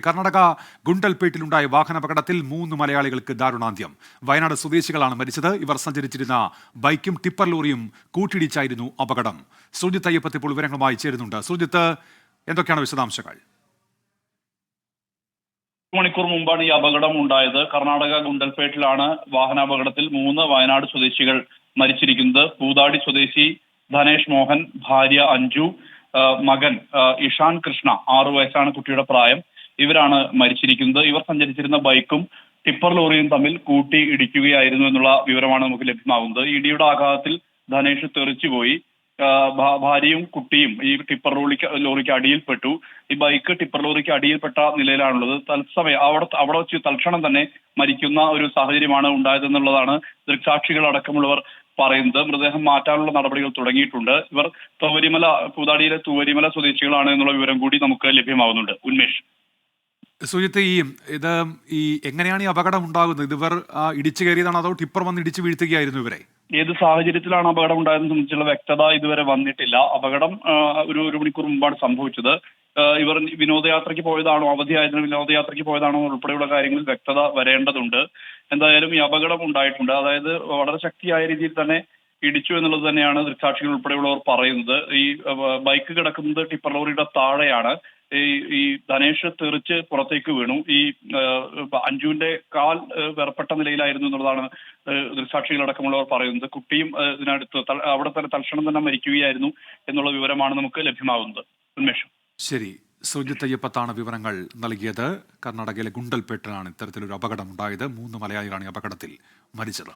കർണാടക ഗുണ്ടൽപേട്ടിലുണ്ടായ വാഹനാപകടത്തിൽ 3 മലയാളികൾക്ക് ദാരുണാന്ത്യം. വയനാട് സ്വദേശികളാണ് മരിച്ചത്. ഇവർ സഞ്ചരിച്ചിരുന്ന ബൈക്കും ടിപ്പർ ലോറിയും കൂട്ടിയിടിച്ചായിരുന്നു അപകടം. സുജിത്ത് അയ്യപ്പത്ത് ഇപ്പോൾ വിവരങ്ങളുമായി ചേരുന്നുണ്ട്. സുജിത്ത്, എന്തൊക്കെയാണ് വിശദാംശങ്ങൾ? മണിക്കൂർ മുമ്പാണ് ഈ അപകടം ഉണ്ടായത്. കർണാടക ഗുണ്ടൽപേട്ടിലാണ് വാഹനാപകടത്തിൽ 3 വയനാട് സ്വദേശികൾ മരിച്ചിരിക്കുന്നത്. പൂതാടി സ്വദേശി ധനേഷ് മോഹൻ, ഭാര്യ അഞ്ജു, മകൻ ഇഷാൻ കൃഷ്ണ, 6 വയസ്സാണ് കുട്ടിയുടെ പ്രായം. ഇവരാണ് മരിച്ചിരിക്കുന്നത്. ഇവർ സഞ്ചരിച്ചിരുന്ന ബൈക്കും ടിപ്പർ ലോറിയും തമ്മിൽ കൂട്ടി ഇടിക്കുകയായിരുന്നു എന്നുള്ള വിവരമാണ് നമുക്ക് ലഭ്യമാകുന്നത്. ഇടിയുടെ ആഘാതത്തിൽ ധനേഷ് തെറിച്ചുപോയി. ഭാര്യയും കുട്ടിയും ഈ ടിപ്പർ ലോറിക്ക് അടിയിൽപ്പെട്ടു. ഈ ബൈക്ക് ടിപ്പർ ലോറിക്ക് അടിയിൽപ്പെട്ട നിലയിലാണുള്ളത്. തത്സമയം അവിടെ വെച്ച് തൽക്ഷണം തന്നെ മരിക്കുന്ന ഒരു സാഹചര്യമാണ് ഉണ്ടായതെന്നുള്ളതാണ് ദൃക്സാക്ഷികൾ അടക്കമുള്ളവർ പറയുന്നത്. മൃതദേഹം മാറ്റാനുള്ള നടപടികൾ തുടങ്ങിയിട്ടുണ്ട്. ഇവർ പൂതാടിയിലെ തുവരിമല സ്വദേശികളാണ് എന്നുള്ള വിവരം കൂടി നമുക്ക് ലഭ്യമാകുന്നുണ്ട്. ഉന്മേഷ്. സുജിത്ത്, എങ്ങനെയാണ് ഈ അപകടം ഉണ്ടാകുന്നത്? ഇവർ ഇടിച്ചു കയറിയതാണോ അതോ ടിപ്പർ വന്ന് ഇടിച്ചു വീഴ്ത്തുകയായിരുന്നു ഇവരെ? ഏത് സാഹചര്യത്തിലാണ് അപകടം ഉണ്ടായതെന്ന് സംബന്ധിച്ചുള്ള വ്യക്തത ഇതുവരെ വന്നിട്ടില്ല. അപകടം ഒരു മണിക്കൂർ മുമ്പാണ് സംഭവിച്ചത്. ഇവർ വിനോദയാത്രയ്ക്ക് പോയതാണോ, അവധിയായതിന് വിനോദയാത്രയ്ക്ക് പോയതാണോ ഉൾപ്പെടെയുള്ള കാര്യങ്ങളിൽ വ്യക്തത വരേണ്ടതുണ്ട്. എന്തായാലും ഈ അപകടം ഉണ്ടായിട്ടുണ്ട്. അതായത് വളരെ ശക്തിയായ രീതിയിൽ തന്നെ ഇടിച്ചു എന്നുള്ളത് തന്നെയാണ് ദൃക്സാക്ഷികൾ ഉൾപ്പെടെയുള്ളവർ പറയുന്നത്. ഈ ബൈക്ക് കിടക്കുന്നത് ടിപ്പർ ലോറിയുടെ താഴെയാണ്. ഈ ധനേഷ് തെറിച്ച് പുറത്തേക്ക് വീണു. ഈ അഞ്ജുവിന്റെ കാൽ വേർപെട്ട നിലയിലായിരുന്നു എന്നുള്ളതാണ് ദൃക്സാക്ഷികളടക്കമുള്ളവർ പറയുന്നത്. കുട്ടിയും ഇതിനടുത്ത് അവിടെ തന്നെ തൽക്ഷണം തന്നെ മരിക്കുകയായിരുന്നു എന്നുള്ള വിവരമാണ് നമുക്ക് ലഭ്യമാകുന്നത്. ഉന്മേഷം. ശരി, സുജിത്ത് അയ്യപ്പത്താണ് വിവരങ്ങൾ നൽകിയത്. കർണാടകയിലെ ഗുണ്ടൽപേട്ടിലാണ് ഇത്തരത്തിലൊരു അപകടം ഉണ്ടായത്. 3 മലയാളികളാണ് ഈ അപകടത്തിൽ മരിച്ചത്.